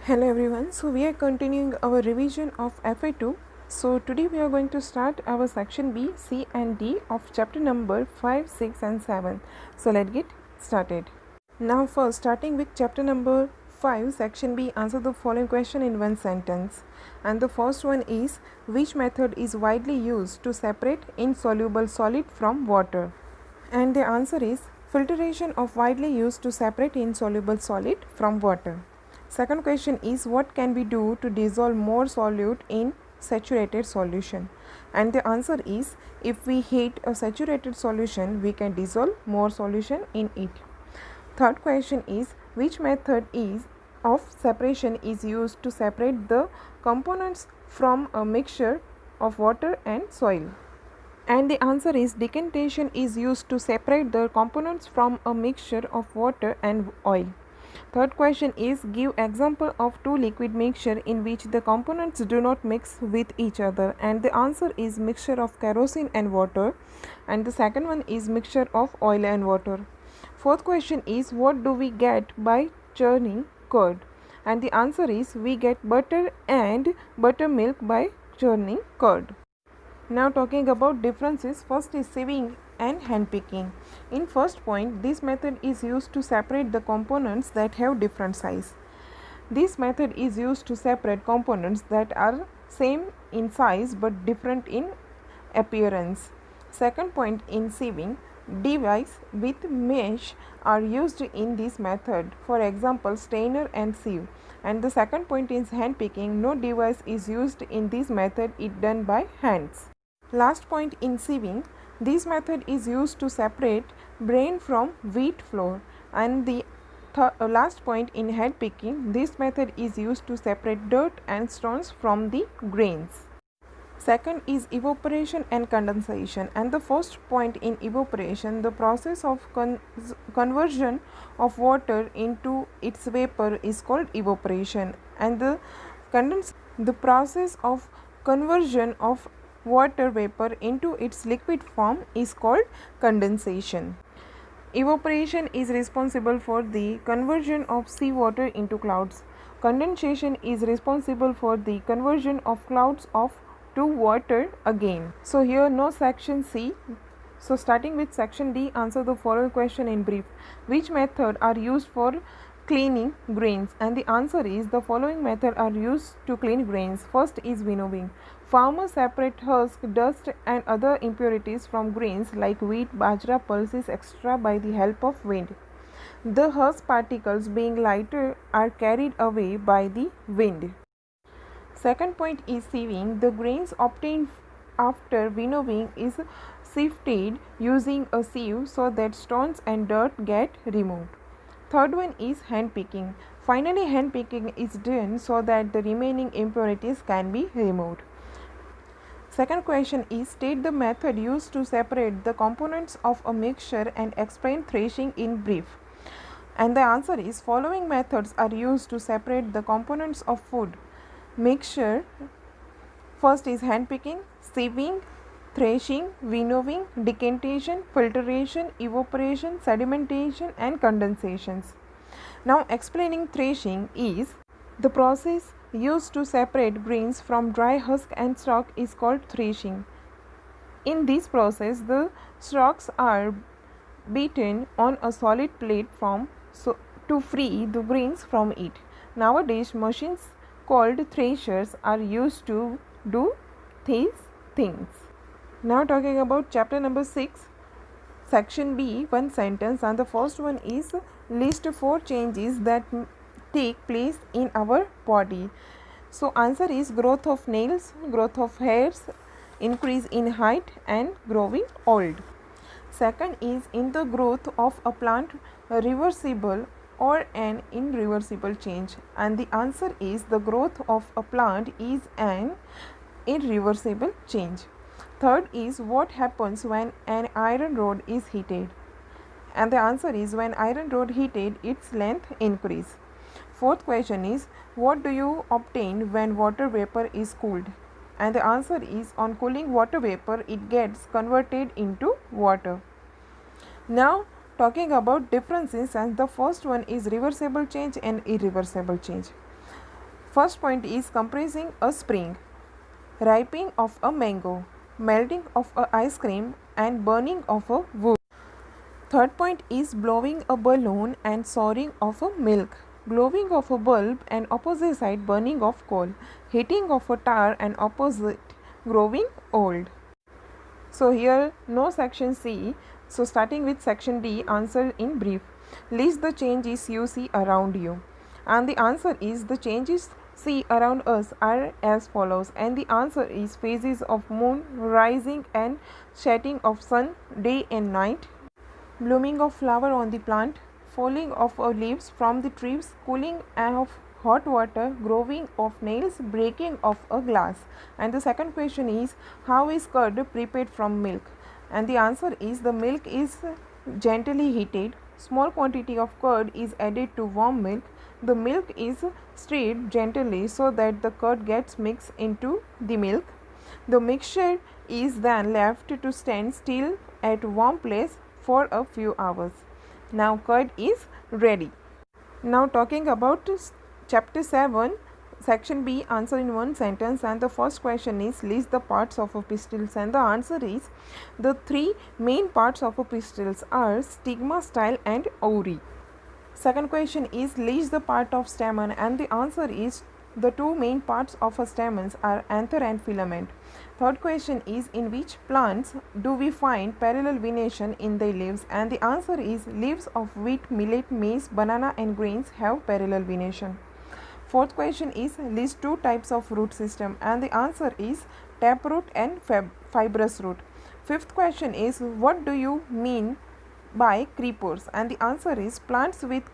Hello everyone, so we are continuing our revision of FA2. So today we are going to start our section B, C and D of chapter number 5, 6 and 7. So let's get started. Now first, starting with chapter number 5, section B, answer the following question in one sentence. And the first one is, which method is widely used to separate insoluble solid from water? And the answer is, filtration of widely used to separate insoluble solid from water. Second question is, what can we do to dissolve more solute in saturated solution? And the answer is, if we heat a saturated solution, we can dissolve more solution in it. Third question is, which method of separation is used to separate the components from a mixture of water and soil? And the answer is, decantation is used to separate the components from a mixture of water and oil. Third question is, give example of two liquid mixture in which the components do not mix with each other. And the answer is mixture of kerosene and water. And the second one is mixture of oil and water. Fourth question is, what do we get by churning curd? And the answer is, we get butter and buttermilk by churning curd. Now talking about differences, first is sieving and hand picking. In first point, this method is used to separate the components that have different size. This method is used to separate components that are same in size but different in appearance. Second point, in sieving, device with mesh are used in this method, for example strainer and sieve. And the second point is hand picking, no device is used in this method, it done by hands. Last point, in sieving, this method is used to separate grain from wheat flour. And the last point, in hand picking, this method is used to separate dirt and stones from the grains. Second is evaporation and condensation. And the first point, in evaporation, the process of conversion of water into its vapor is called evaporation. And the process of conversion of water vapor into its liquid form is called condensation. Evaporation is responsible for the conversion of seawater into clouds. Condensation is responsible for the conversion of clouds to water again. So here no section C. So starting with section D, answer the following question in brief. Which method are used for cleaning grains? And the answer is, the following method are used to clean grains. First is winnowing. Farmers separate husk, dust and other impurities from grains like wheat, bajra, pulses, etc. by the help of wind. The husk particles, being lighter, are carried away by the wind. Second point is sieving. The grains obtained after winnowing is sifted using a sieve so that stones and dirt get removed. Third one is hand picking. Finally, hand picking is done so that the remaining impurities can be removed. Second question is, state the method used to separate the components of a mixture and explain threshing in brief. And the answer is, following methods are used to separate the components of food mixture. First is hand picking, sieving, threshing, winnowing, decantation, filtration, evaporation, sedimentation and condensations. Now explaining threshing is, the process used to separate grains from dry husk and stalk is called threshing. In this process, the stalks are beaten on a solid platform to free the grains from it. Nowadays, machines called threshers are used to do these things. Now talking about chapter number 6, section B, one sentence, and the first one is, list 4 changes that take place in our body. So answer is, growth of nails, growth of hairs, increase in height and growing old. Second is, in the growth of a plant, reversible or an irreversible change. And the answer is, the growth of a plant is an irreversible change. Third is, what happens when an iron rod is heated? And the answer is, when iron rod heated, its length increase. Fourth question is, what do you obtain when water vapor is cooled? And the answer is, on cooling water vapor, it gets converted into water. Now talking about differences, and the first one is reversible change and irreversible change. First point is compressing a spring, ripening of a mango, melting of a ice cream, and burning of a wood. Third point is blowing a balloon and soaring of a milk, glowing of a bulb and opposite side burning of coal, heating of a tar and opposite growing old. So here no section C. So starting with section D, answer in brief. List the changes you see around you. And the answer is the changes see around us are as follows. And the answer is phases of moon, rising and setting of sun, day and night, blooming of flower on the plant, falling of leaves from the trees, cooling of hot water, growing of nails, breaking of a glass. And the second question is, how is curd prepared from milk? And the answer is, the milk is gently heated. Small quantity of curd is added to warm milk. The milk is stirred gently so that the curd gets mixed into the milk. The mixture is then left to stand still at warm place for a few hours. Now curd is ready. Now talking about chapter 7, section B, answer in one sentence. And the first question is, list the parts of a pistils. And the answer is, the three main parts of a pistils are stigma, style and ovary. Second question is, list the part of stamen. And the answer is, the two main parts of a stamens are anther and filament. Third question is, in which plants do we find parallel venation in their leaves? And the answer is, leaves of wheat, millet, maize, banana and grains have parallel venation. Fourth question is, list two types of root system. And the answer is, taproot and fibrous root. Fifth question is, what do you mean by creepers? And the answer is, plants with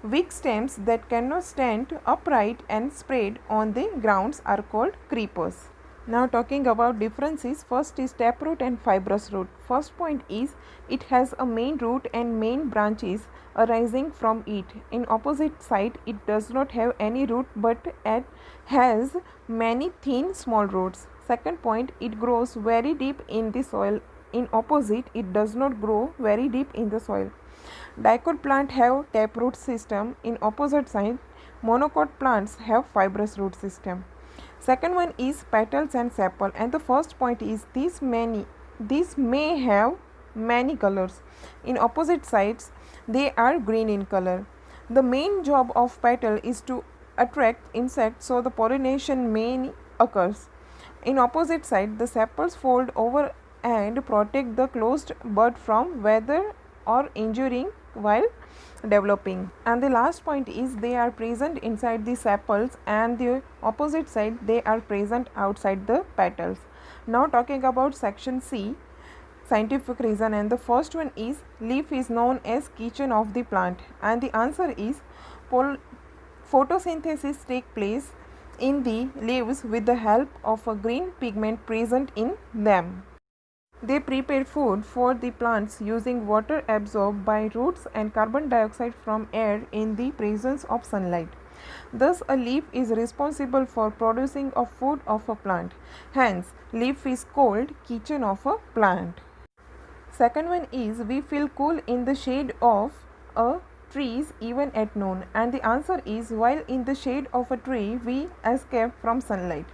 weak stems that cannot stand upright and spread on the grounds are called creepers. Now talking about differences, first is taproot and fibrous root. First point is, it has a main root and main branches arising from it. In opposite side, it does not have any root but it has many thin small roots. Second point, it grows very deep in the soil. In opposite, it does not grow very deep in the soil. Dicot plant have taproot system. In opposite side, monocot plants have fibrous root system. Second one is petals and sepal, and the first point is, these may have many colors. In opposite sides, they are green in color. The main job of petal is to attract insects, so the pollination may occurs. In opposite side, the sepals fold over and protect the closed bud from weather or injuring while developing. And the last point is, they are present inside the sepals, and the opposite side, they are present outside the petals. Now talking about section C, scientific reason. And the first one is, leaf is known as kitchen of the plant. And the answer is, photosynthesis takes place in the leaves with the help of a green pigment present in them. They prepare food for the plants using water absorbed by roots and carbon dioxide from air in the presence of sunlight. Thus, a leaf is responsible for producing a food of a plant. Hence, leaf is called kitchen of a plant. Second one is, we feel cool in the shade of a trees even at noon. And the answer is, while in the shade of a tree, we escape from sunlight.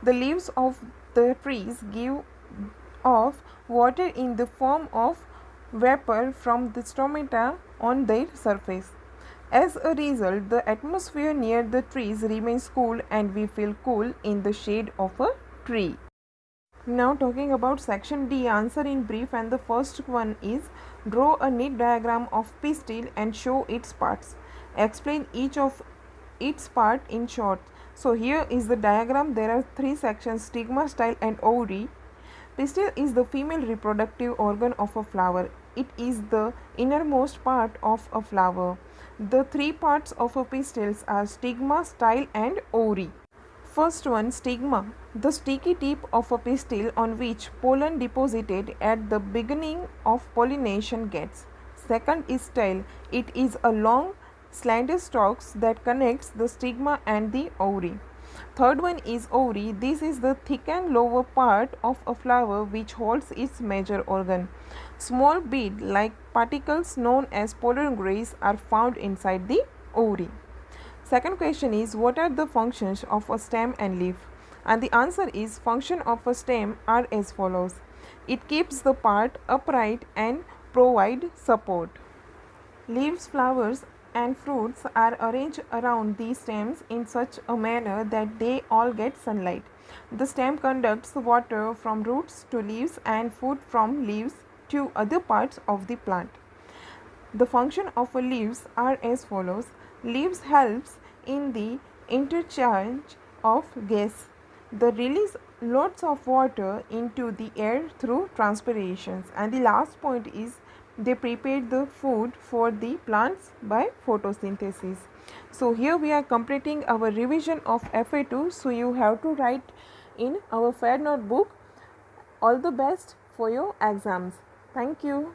The leaves of the trees give off water in the form of vapor from the stomata on their surface. As a result, the atmosphere near the trees remains cool and we feel cool in the shade of a tree. Now talking about section D, answer in brief. And the first one is, draw a neat diagram of pistil and show its parts. Explain each of its part in short. So here is the diagram. There are three sections: stigma, style and ovary. Pistil is the female reproductive organ of a flower. It is the innermost part of a flower. The three parts of a pistils are stigma, style and ovary. First one, stigma, the sticky tip of a pistil on which pollen deposited at the beginning of pollination gets. Second is style. It is a long, slender stalks that connects the stigma and the ovary. Third one is ovary. This is the thickened lower part of a flower which holds its major organ. Small bead-like particles known as pollen grains are found inside the ovary. Second question is, what are the functions of a stem and leaf? And the answer is, function of a stem are as follows. It keeps the part upright and provide support. Leaves, flowers and fruits are arranged around these stems in such a manner that they all get sunlight. The stem conducts water from roots to leaves and food from leaves to other parts of the plant. The function of leaves are as follows. Leaves helps in the interchange of gas. They release lots of water into the air through transpirations. And the last point is, they prepare the food for the plants by photosynthesis. So here we are completing our revision of FA2. So you have to write in our fair notebook. All the best for your exams. Thank you.